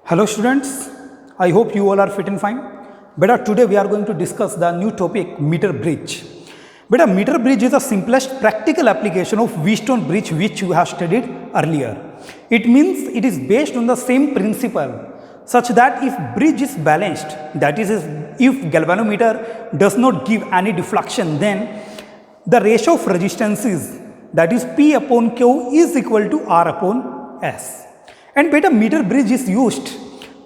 Hello students, I hope you all are fit and fine. Beta, today we are going to discuss the new topic meter bridge. Beta, meter bridge is the simplest practical application of Wheatstone bridge which you have studied earlier. It means it is based on the same principle such that if bridge is balanced, that is if galvanometer does not give any deflection, then the ratio of resistances, that is P upon Q, is equal to R upon S. And beta, meter bridge is used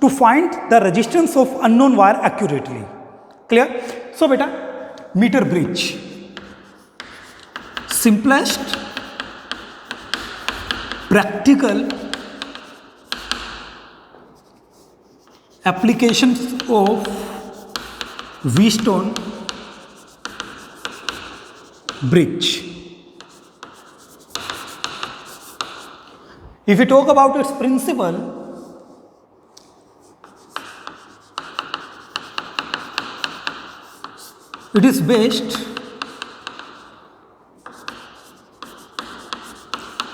to find the resistance of unknown wire accurately. Clear? So beta, meter bridge, simplest practical applications of Wheatstone bridge. If we talk about its principle, it is based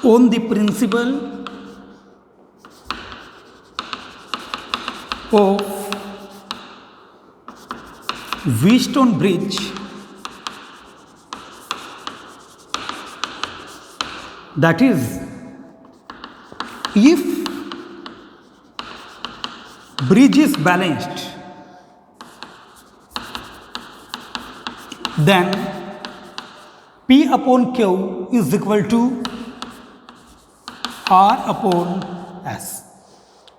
on the principle of Wheatstone bridge, that is, if bridge is balanced, then P upon Q is equal to R upon S.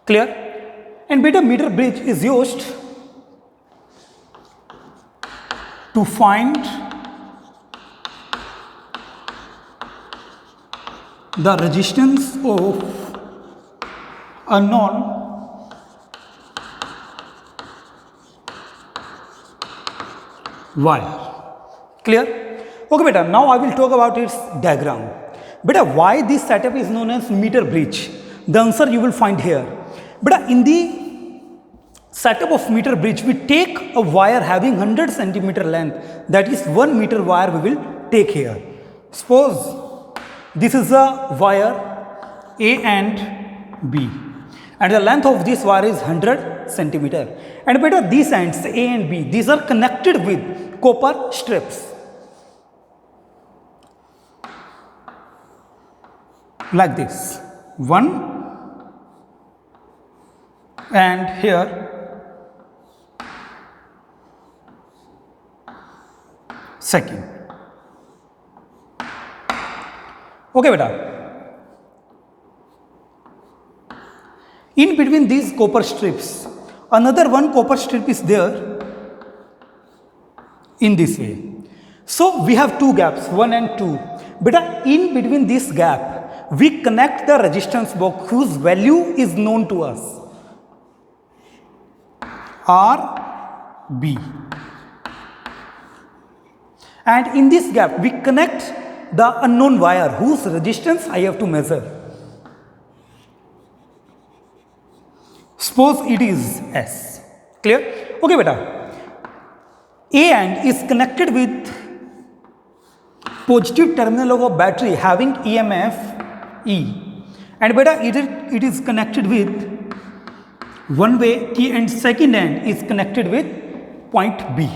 Clear? And beta, meter bridge is used to find the resistance of unknown wire. Clear? Okay beta, now I will talk about its diagram. Beta, why this setup is known as meter bridge? The answer you will find here. Beta, in the setup of meter bridge, we take a wire having 100 centimeter length, that is 1 meter wire we will take here. Suppose this is a wire A and B, and the length of this wire is 100 centimeter. And beta, these ends A and B, these are connected with copper strips like this, one and here second. Okay beta, in between these copper strips, another one copper strip is there in this way. So we have two gaps, 1 and 2. Beta, in between this gap, we connect the resistance box whose value is known to us, RB. And in this gap, we connect the unknown wire whose resistance I have to measure. Suppose it is S. Clear? Okay beta, A end is connected with positive terminal of a battery having EMF E, and beta, it is connected with one way T, and second end is connected with point B.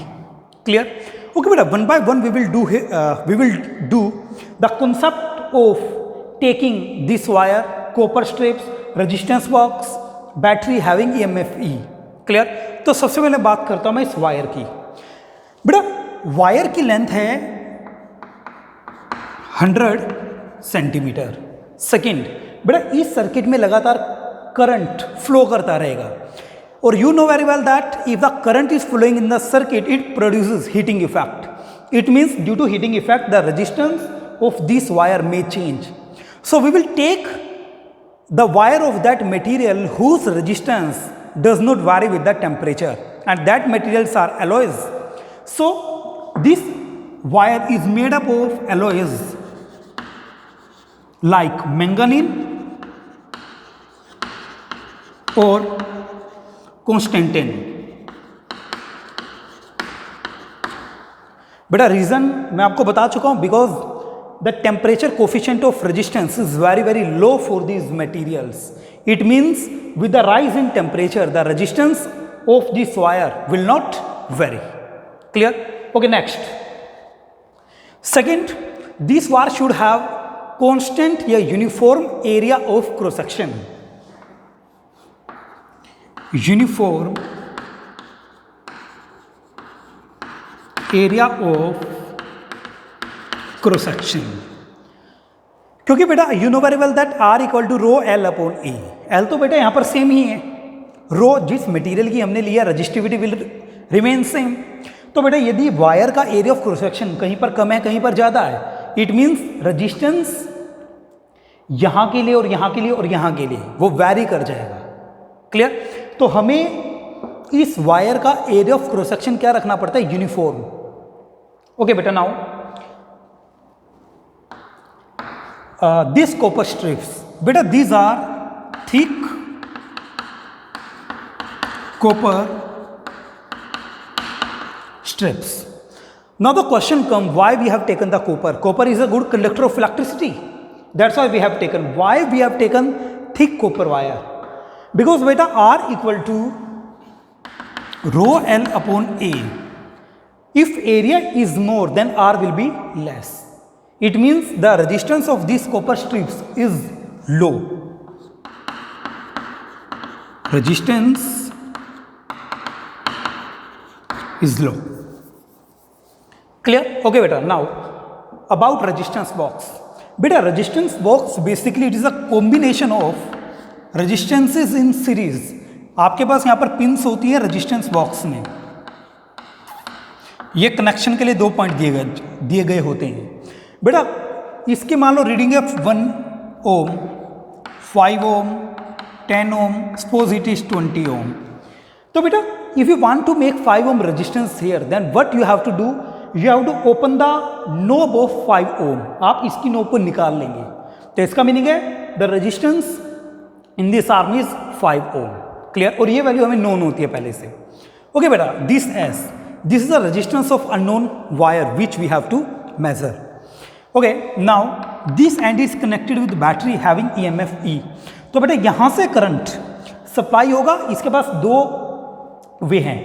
Clear? Okay beta, one by one we will do the concept of taking this wire, copper strips, resistance box, battery having EMF E. Clear? तो सबसे पहले बात करता हूं मैं इस wire की. बेटा, वायर की लेंथ है 100 सेंटीमीटर. सेकेंड, बेटा इस सर्किट में लगातार करंट फ्लो करता रहेगा, और you know very well that if the current is flowing in the circuit it produces heating effect. It means due to heating effect the resistance of this wire may change. So we will take the wire of that material whose resistance does not vary with the temperature, and that materials are alloys. So this wire is made up of alloys like manganese or constantine. बेटा reason मैं आपको बता चुका हूं, because the temperature coefficient of resistance is very low for these materials. It means with the rise in temperature, the resistance of this wire will not vary. Clear? Okay, next. Second, this wire should have constant या uniform area of cross section. Uniform area of cross section. क्योंकि बेटा you know very well that R equal to rho L upon A. L तो बेटा यहाँ पर same ही है. रो जिस material की हमने लिया रजिस्टिविटी विल रिमेन सेम. तो बेटा यदि वायर का एरिया ऑफ क्रॉस सेक्शन कहीं पर कम है कहीं पर ज़्यादा है, इट मीन्स रजिस्टेंस यहाँ के लिए और यहाँ के लिए और यहाँ के लिए वो वैरी कर जाएगा. क्लियर? तो हमें इस वायर का एरिया ऑफ क्रॉस सेक्शन क्या रखना पड़ता है? यूनिफॉर्म. ओके बेटा, now these copper strips, beta these are thick copper strips. Now the question comes, why we have taken the copper? Copper is a good conductor of electricity. That's why we have taken. Why we have taken thick copper wire? Because beta R equal to rho L upon A. If area is more, then R will be less. It means the resistance of these copper strips is low. Resistance is low. Clear? Okay beta, now about resistance box. Beta, resistance box basically it is a combination of resistances in series. आपके पास यहाँ पर pins होती है resistance box में. ये connection के लिए 2 point दिए गए होते हैं. बेटा इसके मान लो रीडिंग है 1 ohm, 5 ohm, 10 ohm, suppose it is 20 ohm. तो बेटा if you want to make 5 ohm resistance here, then what you have to do, you have to open the knob of 5 ohm. आप इसकी नोब को निकाल लेंगे. तो इसका मीनिंग है the resistance in this arm is 5 ohm. Clear? और ये वैल्यू हमें नोन होती है पहले से. ओके बेटा, this is the resistance of unknown wire which we have to measure. Okay, now this end is connected with battery having EMF E. तो बेटा यहाँ से करंट सप्लाई होगा. इसके पास 2 वे हैं,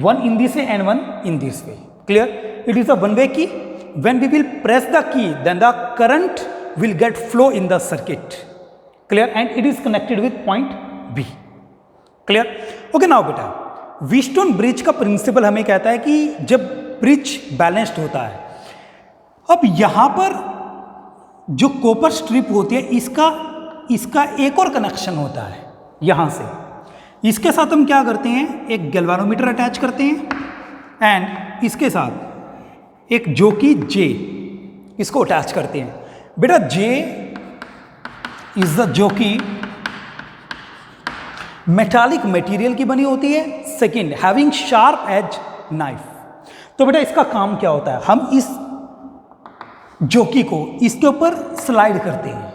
one in this way and one in this way. Clear? It is a one way key. When we will press the key, then the current will get flow in the circuit. Clear? And it is connected with point B. Clear? Okay, now बेटा Wheatstone bridge का principal हमें कहता है कि जब bridge balanced होता है, अब यहां पर जो कॉपर स्ट्रिप होती है इसका एक और कनेक्शन होता है यहां से. इसके साथ हम क्या करते हैं, एक गैल्वानोमीटर अटैच करते हैं एंड इसके साथ एक जोकी जे इसको अटैच करते हैं. बेटा J is the jockey metallic material की बनी होती है. Second, having sharp edge knife. तो बेटा इसका काम क्या होता है, हम इस जोकी को इसके ऊपर स्लाइड करते हैं.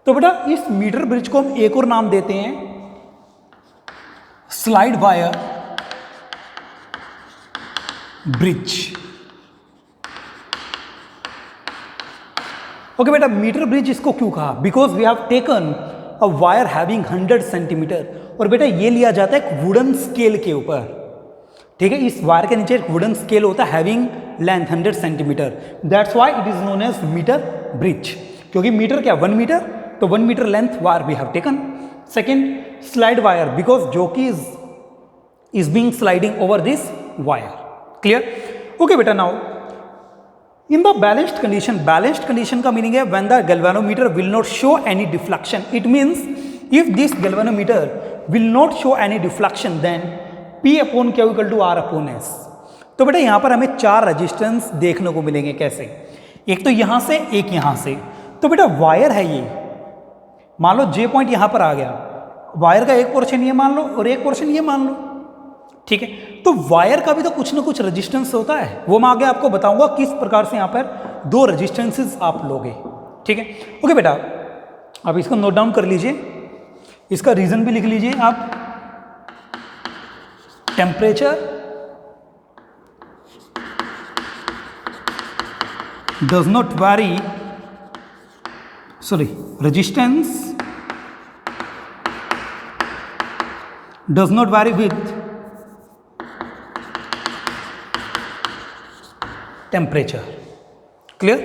तो बेटा इस मीटर ब्रिज को हम एक और नाम देते हैं स्लाइड वायर ब्रिज. ओके बेटा, मीटर ब्रिज इसको क्यों कहा? Because we have taken a wire having 100 centimeter. और बेटा ये लिया जाता है एक वुडन स्केल के ऊपर. ठीक है, इस वायर के नीचे एक वुडन स्केल होता है having length 100 centimeter. That's why it is known as meter bridge. क्योंकि मीटर क्या, 1 मीटर, तो 1 meter length wire we have taken. Second, slide wire because jockey is being sliding over this wire. Clear? Okay बेटा, now in the balanced condition का meaning है when the galvanometer will not show any deflection. It means if this galvanometer will not show any deflection, then P upon Q equal to R upon S. तो बेटा यहाँ पर हमें 4 resistance देखने को मिलेंगे. कैसे? एक तो यहाँ से, एक यहाँ से. तो बेटा वायर है ये, मान लो J पॉइंट यहाँ पर आ गया, वायर का एक पोर्शन ये मान लो और एक पोर्शन ये मान लो. ठीक है, तो वायर का भी तो कुछ ना कुछ रेजिस्टेंस होता है. वो मैं आगे आपको बताऊंगा किस प्रकार से यहाँ पर 2 रेजिस्टेंसेस आप लोगे. ठीक है? ओके बेटा, अब इसको नोट डाउन कर लीजिए, इसका रीजन भी लिख लीजिए आप. Temperature does not vary, resistance does not vary with temperature. Clear?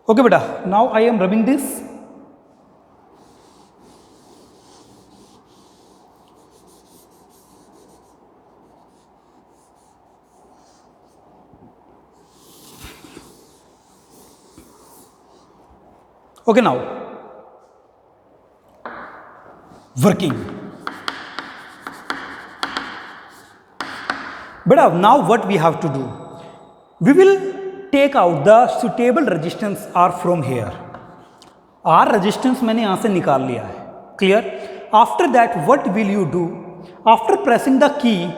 Okay beta, now I am rubbing this. Okay, now working. But now what we have to do? We will take out the suitable resistance R from here. R resistance मैंने यहाँ से निकाल लिया है. Clear? After that what will you do? After pressing the key,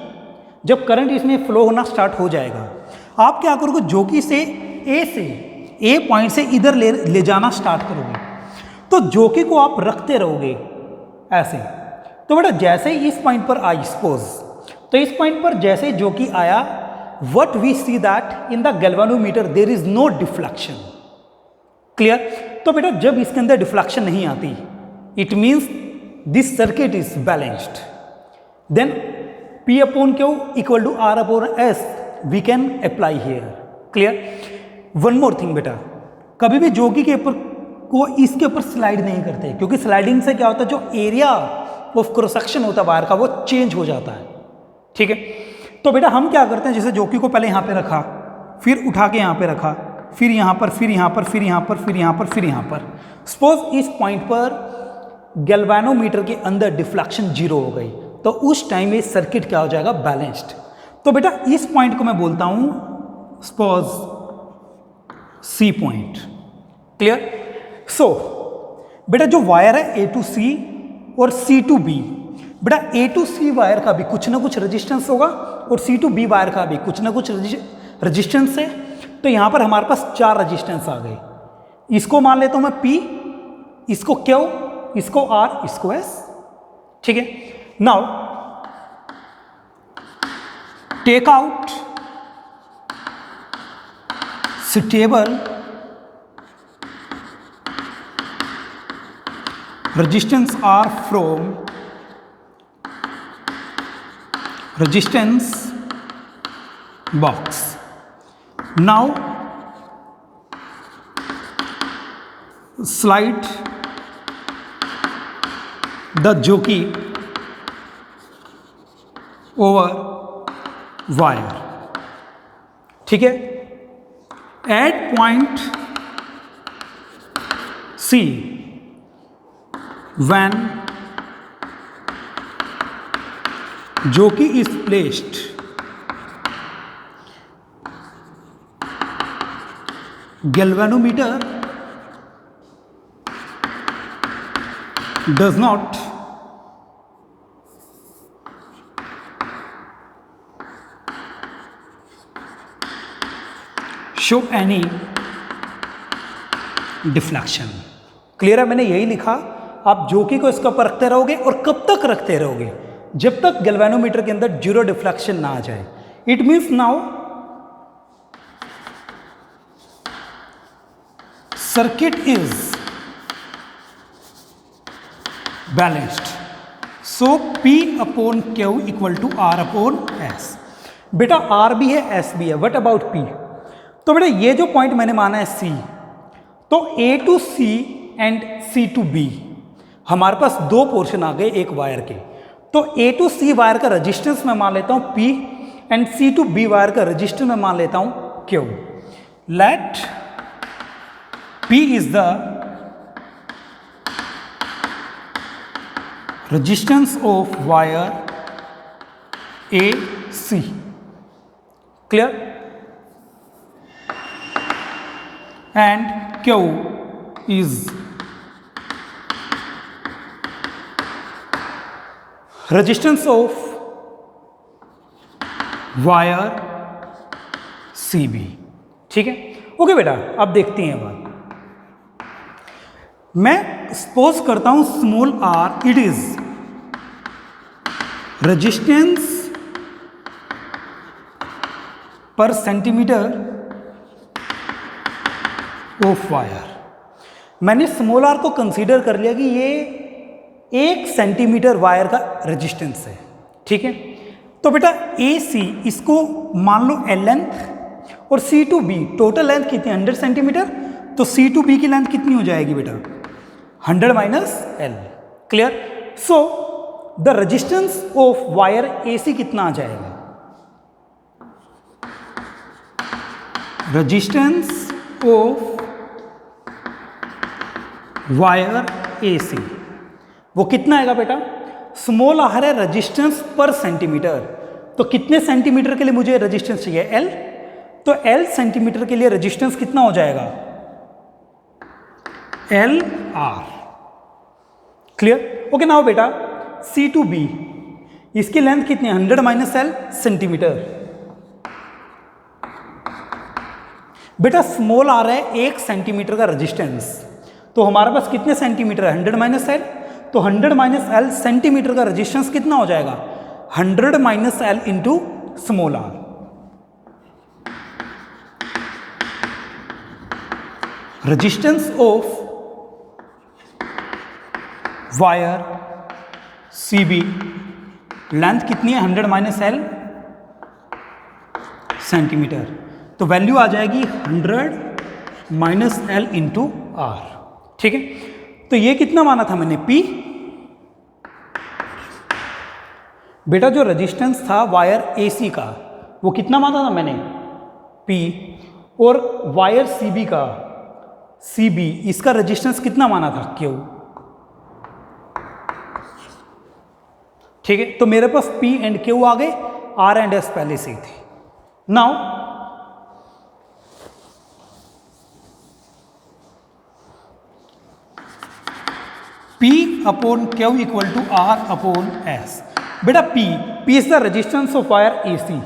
जब current इसमें flow होना start हो जाएगा, आप क्या करोगे, जोकी से ए पॉइंट से इधर ले जाना स्टार्ट करोगे. तो जोकी को आप रखते रहोगे ऐसे. तो बेटा जैसे ही इस पॉइंट पर आई सपोज, तो इस पॉइंट पर जैसे जोकी आया, what we see that in the galvanometer there is no deflection. Clear? तो बेटा जब इसके अंदर डिफ्लेक्शन नहीं आती, it means this circuit is balanced. Then P upon Q equal to R upon S we can apply here. Clear? One more thing बेटा, कभी भी जोकी के ऊपर को इसके ऊपर स्लाइड नहीं करते, क्योंकि स्लाइडिंग से क्या होता है, जो एरिया ऑफ क्रॉस सेक्शन होता है वायर का वो चेंज हो जाता है. ठीक है? तो बेटा हम क्या करते हैं, जैसे जोकी को पहले यहाँ पे रखा, फिर उठा के यहाँ पे रखा, फिर यहाँ पर, फिर यहाँ पर, फिर यहाँ पर, फिर यहाँ पर, फिर यहाँ पर. सपोज इस पॉइंट पर गैल्वेनोमीटर के अंदर डिफ्लेक्शन 0 हो गई, तो उस टाइम ये सर्किट क्या हो जाएगा, बैलेंस्ड. तो बेटा इस पॉइंट को मैं बोलता हूँ suppose C point. Clear? So बेटा जो वायर है A to C और C to B, बेटा A to C वायर का भी कुछ ना कुछ रेजिस्टेंस होगा और C to B वायर का भी कुछ ना कुछ रेजिस्टेंस है. तो यहाँ पर हमारे पास 4 रेजिस्टेंस आ गए. इसको मान लेता हूँ मैं P, इसको Q, इसको R, इसको S. ठीक है? Now take out suitable resistance R from resistance box. Now slide the jockey over wire. ठीक है? At point C, when jockey is placed, galvanometer does not show any deflection. Clear है? मैंने यही लिखा. आप जोकी को इसका ऊपर रखते रहोगे, और कब तक रखते रहोगे, जब तक गैल्वेनोमीटर के अंदर 0 डिफ्लेक्शन ना आ जाए. It means now circuit is balanced. So P upon Q equal to R upon S. बेटा R भी है, S भी है. What about P? तो बेटा ये जो पॉइंट मैंने माना है C, तो A to C and C to B, हमारे पास 2 पोर्शन आ गए एक वायर के. तो A to C वायर का रेजिस्टेंस मैं मान लेता हूं P, and C to B wire का रेजिस्टेंस मैं मान लेता हूं Q. Let P is the resistance of wire AC. Clear? and Q is resistance of wire CB. ठीक है? ओके बेटा, अब देखते हैं बात. मैं सपोज करता हूं small r, it is resistance पर सेंटीमीटर ऑफ वायर. मैंने स्मॉल आर को कंसीडर कर लिया कि ये 1 सेंटीमीटर वायर का रेजिस्टेंस है, ठीक है। तो बेटा AC इसको मान लो L लेंथ और C2B टोटल लेंथ कितनी 100 सेंटीमीटर, तो C2B की लेंथ कितनी हो जाएगी बेटा 100 minus L। Clear. So the resistance of wire AC कितना आ जाएगा, रेजिस्टेंस ऑफ वायर AC वो कितना आएगा बेटा, स्मॉल आर है रेजिस्टेंस पर सेंटीमीटर, तो कितने सेंटीमीटर के लिए मुझे रेजिस्टेंस चाहिए L, तो L सेंटीमीटर के लिए रेजिस्टेंस कितना हो जाएगा LR। क्लियर। ओके नाउ बेटा C2B इसकी लेंथ कितनी 100 माइनस L सेंटीमीटर। बेटा स्मॉल आ रहा है 1 सेंटीमीटर का रेजिस्टेंस, तो हमारे पास कितने सेंटीमीटर है 100 माइनस L, तो 100 माइनस L सेंटीमीटर का रेजिस्टेंस कितना हो जाएगा 100 minus L into small r। Resistance of wire CB length कितनी है 100 माइनस L सेंटीमीटर, तो वैल्यू आ जाएगी 100 माइनस L इंटू R। ठीक है, तो ये कितना माना था मैंने P। बेटा जो रेजिस्टेंस था वायर AC का वो कितना माना था मैंने P, और वायर CB का CB इसका रेजिस्टेंस कितना माना था Q। ठीक है, तो मेरे पास P एंड Q आ गए, R एंड S पहले से ही थे। Now P upon Q equal to R upon S। बेटा P is the resistance of wire AC,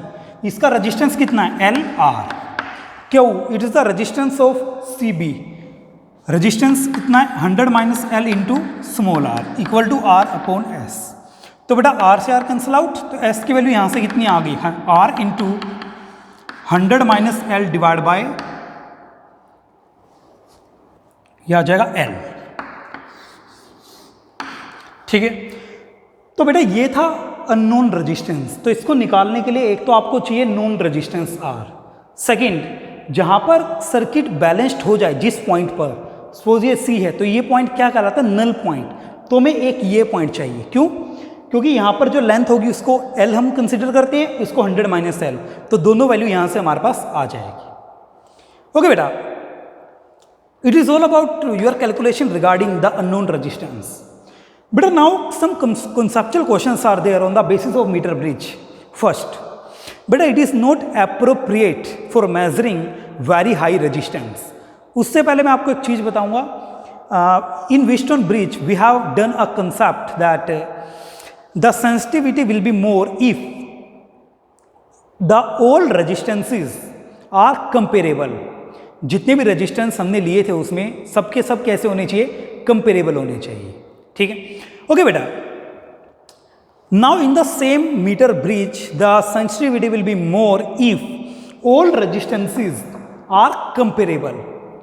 इसका रेजिस्टेंस कितना है LR। Q it is the resistance of CB, resistance कितना है 100 minus L into small r equal to R upon S। तो बेटा R से R cancel out, तो S की वैल्यू यहाँ से कितनी आ गई R into 100 minus L divide by यह आ जाएगा L। ठीक है, तो बेटा ये था अननोन रेजिस्टेंस, तो इसको निकालने के लिए एक तो आपको चाहिए नोन रेजिस्टेंस R, सेकंड जहां पर सर्किट बैलेंस्ड हो जाए जिस पॉइंट पर, सपोज ये C है तो ये पॉइंट क्या कहलाता है नल पॉइंट, तो हमें एक ये पॉइंट चाहिए। क्यों? क्योंकि यहाँ पर जो लेंथ होगी उसको L हम कंसिडर करते हैं, इसको 100 माइनस L, तो दोनों वैल्यू यहाँ से हमारे पास आ जाएगी। ओके बेटा, it is all about your calculation regarding the unknown resistance. But now some conceptual questions are there on the basis of meter bridge. First, but it is not appropriate for measuring very high resistance. उससे पहले मैं आपको एक चीज़ बताऊंगा। In Wheatstone bridge, we have done a concept that the sensitivity will be more if the all resistances are comparable. जितने भी resistance हमने लिए थे उसमें सबके सब कैसे होने चाहिए, कंपेरेबल होने चाहिए। ठीक है, ओके बेटा। Now in the same meter bridge the sensitivity will be more if all resistances are comparable.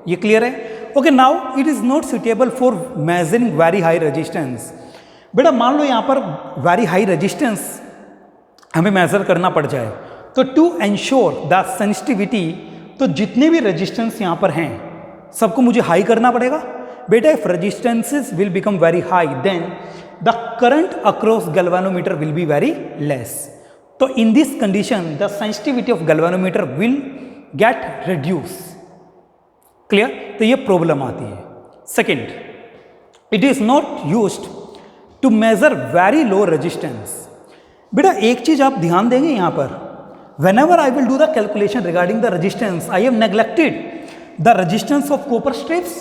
ये क्लियर है? Okay, now it is not suitable for measuring very high resistance. बेटा मान लो यहां पर वेरी हाई रेजिस्टेंस हमें measure करना पड़ जाए, तो टू एंश्योर द सेंसिटिविटी, तो जितने भी रेजिस्टेंस यहां पर हैं सबको मुझे हाई करना पड़ेगा। बेटा if resistances will become very high then the current across galvanometer will be very less. तो in this condition the sensitivity of galvanometer will get reduced. Clear? तो ये प्रॉब्लम आती है। Second, it is not used to measure very low resistance. बेटा एक चीज आप ध्यान देंगे यहाँ पर, whenever I will do the calculation regarding the resistance I have neglected the resistance of copper strips,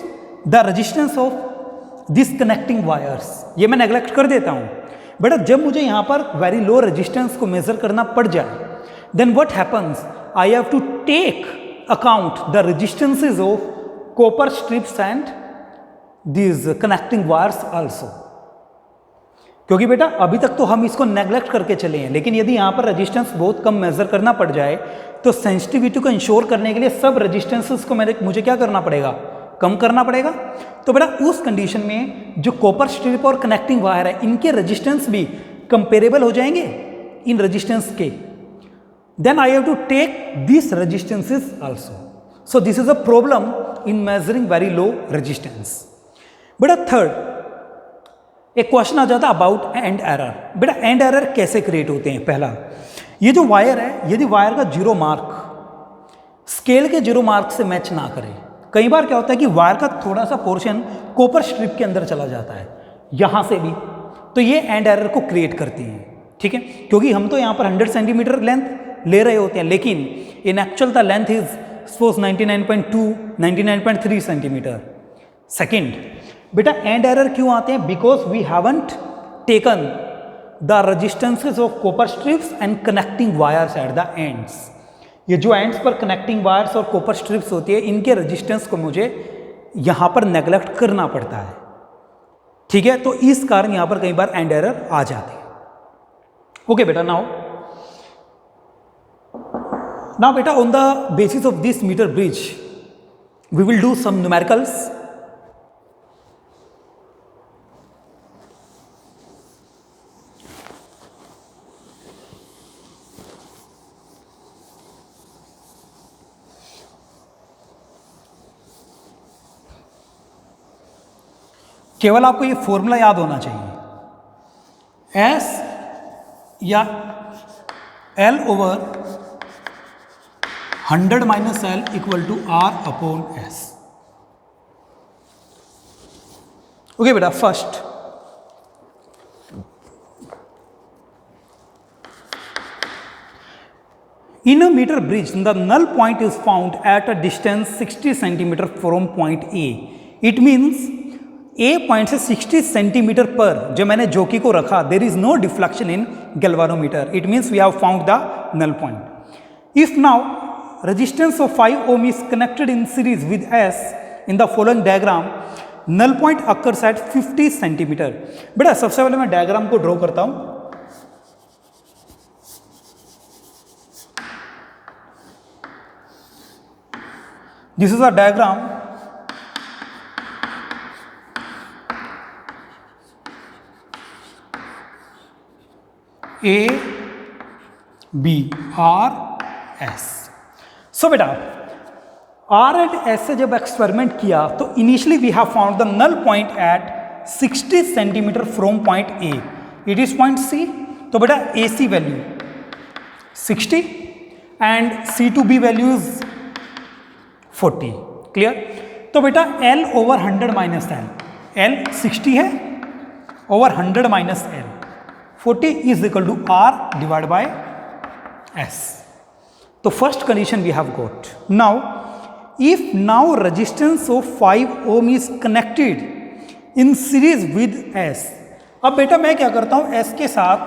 the resistance of this connecting wires, ये मैं नेग्लेक्ट कर देता हूँ। बेटा जब मुझे यहाँ पर वेरी लो रेजिस्टेंस को मेजर करना पड़ जाए, then what happens, I have to take account the resistances of copper strips and this connecting wires also. क्योंकि बेटा अभी तक तो हम इसको नेग्लेक्ट करके चले हैं, लेकिन यदि यहाँ पर रेजिस्टेंस बहुत कम मेजर करना पड़ जाए तो सेंसिटिविटी को इंश्योर करने के लिए सब रेजिस्टेंसेस को मुझे क्या करना पड़ेगा, कम करना पड़ेगा। तो बेटा उस कंडीशन में जो कॉपर स्ट्रिप और कनेक्टिंग वायर है इनके रेजिस्टेंस भी कंपेरेबल हो जाएंगे इन रेजिस्टेंस के। Then I have to take this resistances also. So this is a problem in measuring very low resistance. बेटा थर्ड एक क्वेश्चन आ जाता है अबाउट एंड एरर। बेटा एंड एरर कैसे क्रिएट होते हैं? पहला, ये जो वायर है यदि वायर का जीरो मार्क स्केल के जीरो मार्क से मैच ना करे, कई बार क्या होता है कि वायर का थोड़ा सा पोर्शन कॉपर स्ट्रिप के अंदर चला जाता है यहां से भी, तो ये एंड एरर को क्रिएट करती हैं। ठीक है, क्योंकि हम तो यहां पर 100 सेंटीमीटर लेंथ ले रहे होते हैं, लेकिन in actual the length is suppose 99.2 99.3 centimeter. Second, बेटा एंड एरर क्यों आते हैं? Because we haven't taken the resistances of copper strips and connecting wires at the ends. ये जो एंड्स पर कनेक्टिंग वायर्स और कॉपर स्ट्रिप्स होती है इनके रेजिस्टेंस को मुझे यहां पर नेग्लेक्ट करना पड़ता है। ठीक है, तो इस कारण यहां पर कई बार एंड एरर आ जाती है। ओके बेटा, नाउ बेटा on the basis of this meter bridge we will do some numericals. केवल आपको ये फॉर्मूला याद होना चाहिए, एस या L over 100 minus L equal to R upon S. Okay बेटा, first in a meter bridge the null point is found at a distance 60 centimeter from point A. It means A point से 60 centimeter पर जो मैंने jockey को रखा, there is no deflection in galvanometer. It means we have found the null point. If now resistance of 5 ohm is connected in series with S in the following diagram, null point occurs at 50 centimeter. बेटा सबसे पहले मैं diagram को draw करता हूं। This is a diagram A, B, R, S। सो बेटा R and S से जब एक्सपेरिमेंट किया तो initially we have found the null point at 60 centimeter from point A। It is point C। तो बेटा AC value 60 and C2B value is 40। क्लियर? तो बेटा L over 100 minus L, L 60 है over 100 minus L 40 is equal to R divided by S. तो first condition we have got. Now if now resistance of 5 ohm is connected in series with S। अब बेटा मैं क्या करता हूं, S के साथ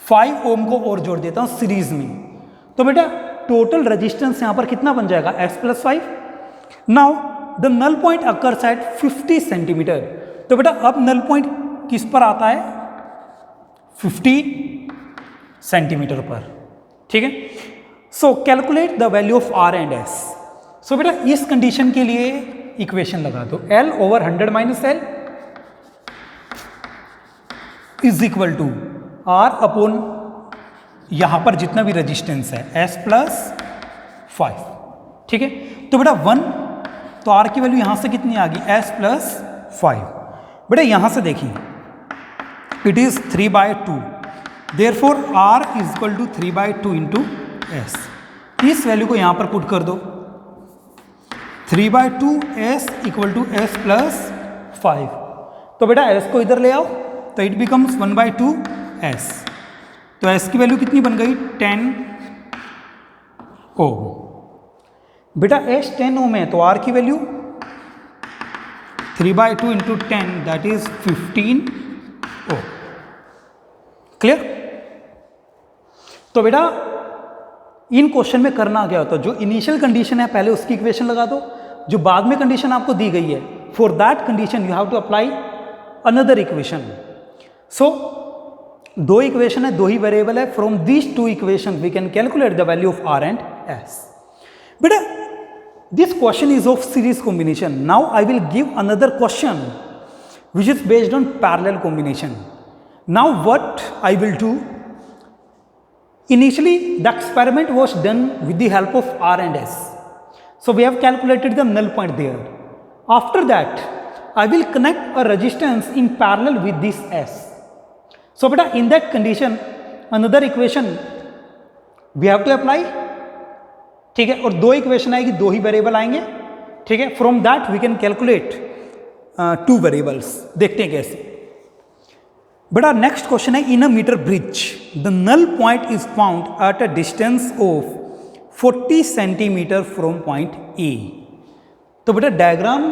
5 ओम को और जोड़ देता हूं सीरीज में। तो बेटा टोटल रेजिस्टेंस यहां पर कितना बन जाएगा? S plus 5। Now the null point occurs at 50 centimeter. तो बेटा अब नल पॉइंट किस पर आता है? 50 सेंटीमीटर पर। ठीक है, so calculate the value of R and S। सो बेटा इस कंडीशन के लिए इक्वेशन लगा दो, L over 100 minus L is equal to R upon यहां पर जितना भी रेजिस्टेंस है S प्लस 5। ठीक है, तो बेटा 1, तो R की वैल्यू यहां से कितनी आ गई? S plus 5। बेटा यहां से देखिए it is 3/2, therefore R is equal to 3/2 into S। इस वैल्यू को यहां पर पुट कर दो, 3/2 S equal to S plus 5। तो बेटा S को इधर ले आओ तो इट बिकम्स 1/2 S। तो S की वैल्यू कितनी बन गई? 10 ओम। बेटा S 10 ओम है तो R की value 3/2 into 10 that is 15 ohm. Clear? तो बेटा इन क्वेश्चन में करना क्या होता है, जो इनिशियल कंडीशन है पहले उसकी इक्वेशन लगा दो, जो बाद में कंडीशन आपको दी गई है for that condition you have to apply another equation. So 2 equation है, 2 ही वेरिएबल है, from this 2 equation we can calculate the value of R and S। बेटा This question is of series combination. Now I will give another question which is based on parallel combination. Now what I will do, initially the experiment was done with the help of R and S. So we have calculated the null point there. After that I will connect a resistance in parallel with this S. So beta in that condition another equation we have to apply, ठीक है, और दो equation आएगी, दो ही variable आएंगे, ठीक है. From that we can calculate two variables. देखते हैं कैसे. बड़ा नेक्स्ट क्वेश्चन है, in a meter bridge the null point is found at a distance of 40 centimeter from point A. तो बेटा डायग्राम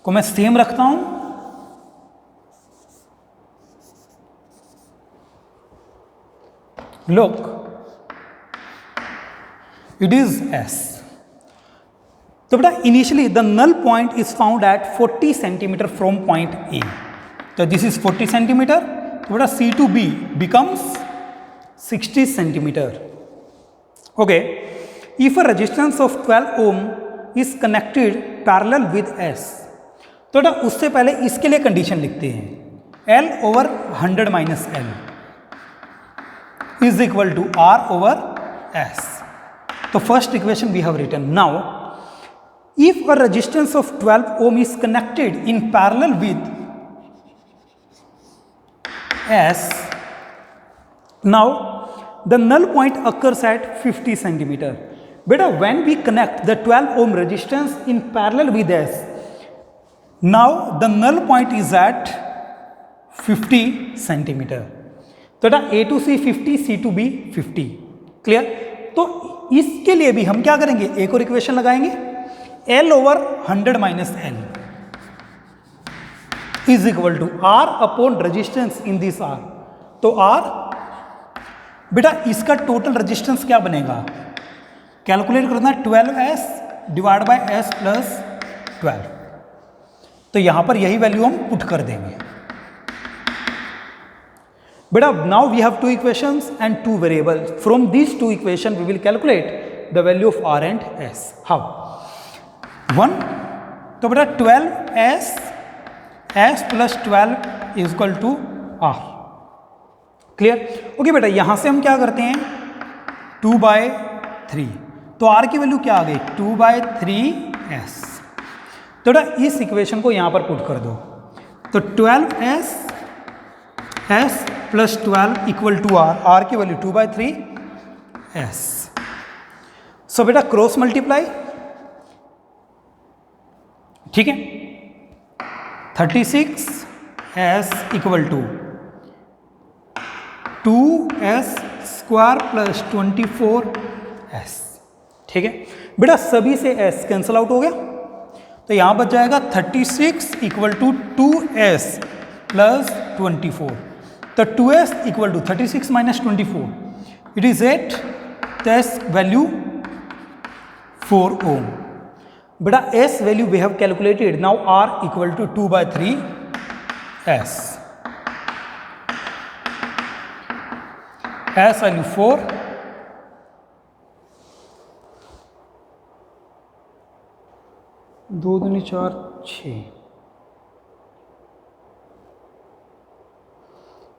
को मैं सेम रखता हूं. Look, it is S. तो बेटा initially the null point is found at 40 centimeter from point A. तो this is 40 centimetre. तो बेटा C to B becomes 60 centimetre. Okay. If a resistance of 12 ohm is connected parallel with S. तो बेटा उससे पहले इसके लिए कंडीशन लिखते हैं, L over 100 minus L is equal to R over S. So first equation we have written. Now if a resistance of 12 ohm is connected in parallel with S, now the null point occurs at 50 centimeter. Beta when we connect the 12 ohm resistance in parallel with S, now the null point is at 50 centimeter. तो A to C 50, C to B 50. Clear? तो इसके लिए भी हम क्या करेंगे, एक और इक्वेशन लगाएंगे, L over 100 minus L is equal to R upon resistance in this R. तो R बेटा इसका टोटल रेजिस्टेंस क्या बनेगा, कैलकुलेट करना है 12S divide by S plus 12. तो यहां पर यही वैल्यू हम पुट कर देंगे. But now we have two equations and two variables. From these two equations, we will calculate the value of R and S. How? 1. तो बेटा 12S S plus 12 is equal to R. Clear? Okay बेटा यहाँ से हम क्या करते हैं, 2/3. तो R की वैल्यू क्या आ गई, 2/3S. तो बेटा इस इक्वेशन को यहाँ पर पुट कर दो. तो 12S S plus 12 equal to R. R की वैल्यू 2/3S. सो बेटा क्रॉस मल्टीप्लाई, ठीक है. 36S equal to 2S square plus 24S. ठीक है बेटा, सभी से S कैंसल आउट हो गया. तो यहां बच जाएगा 36 इक्वल टू 2S प्लस 24. तो 2S equal to 36 minus 24, it is 8. तो S वैल्यू 4 ओम. बेटा S value we have calculated. Now R equal to 2/3S. S value 4. दो दूनी 4 6.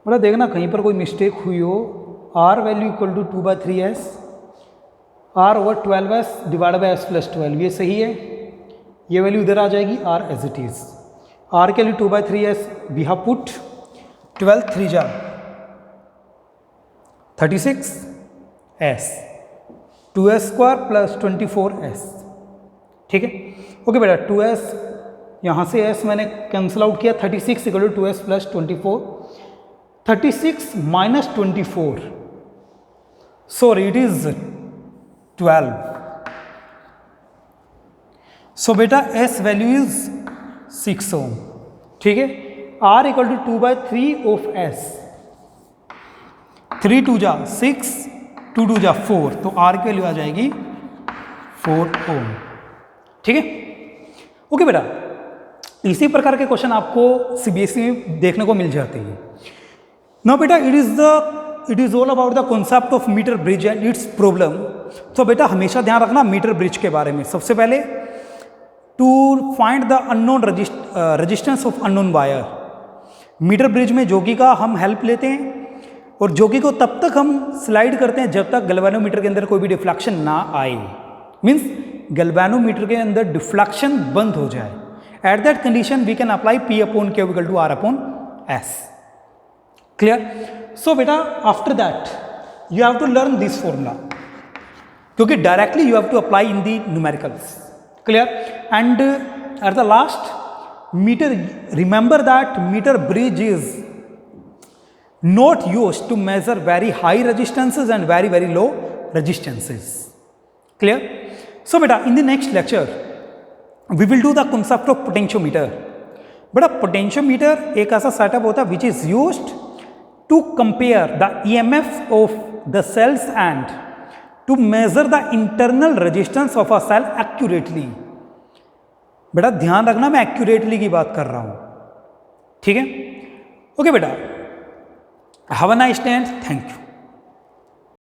बड़ा देखना कहीं पर कोई मिस्टेक हुई हो. R value equal to 2/3S, R over 12S divide by S plus 12, ये सही है. ये वैल्यू इधर आ जाएगी, R as it is. R के लिए 2/3S वी हैव पुट. 12 3 जा 36S, 2S square plus 24S. ठीक है. ओके बेटा 2S यहाँ से S मैंने कैंसिल आउट किया. 36 equal to 2S plus 24. 36 minus 24, sorry it is 12. So बेटा S वैल्यू इज 6 ओम. ठीक है. R equal to 2/3 of S. 3 2 जा 6, 2 2 जा 4. तो R की वैल्यू आ जाएगी 4 ओम. ठीक है. ओके बेटा, इसी प्रकार के क्वेश्चन आपको CBSE में देखने को मिल जाते हैं. Now beta, it is all about the concept of meter bridge and its problem. तो बेटा हमेशा ध्यान रखना मीटर ब्रिज के बारे में। सबसे पहले to find the unknown resistance of unknown wire. Metre bridge में जोगी का हम हेल्प लेते हैं और जोगी को तब तक हम स्लाइड करते हैं जब तक गैल्वेनोमीटर के अंदर कोई भी डिफ्लेक्शन ना आए, मीन्स गैल्वेनोमीटर के अंदर डिफ्लेक्शन बंद हो जाए। At that condition we can apply P upon Q equal to R upon S। Clear? So बेटा after that you have to learn this formula, क्योंकि directly you have to apply in the numericals. Clear? And at the last, remember that meter bridge is not used to measure very high resistances and very low resistances. Clear? So beta, in the next lecture we will do the concept of potentiometer. Beta, potentiometer एक ऐसा setup होता है which is used to compare the EMF of the cells and to measure the internal resistance of a cell accurately. बेटा ध्यान रखना मैं accurately की बात कर रहा हूं, ठीक है? ओके बेटा, have a nice day and thank you.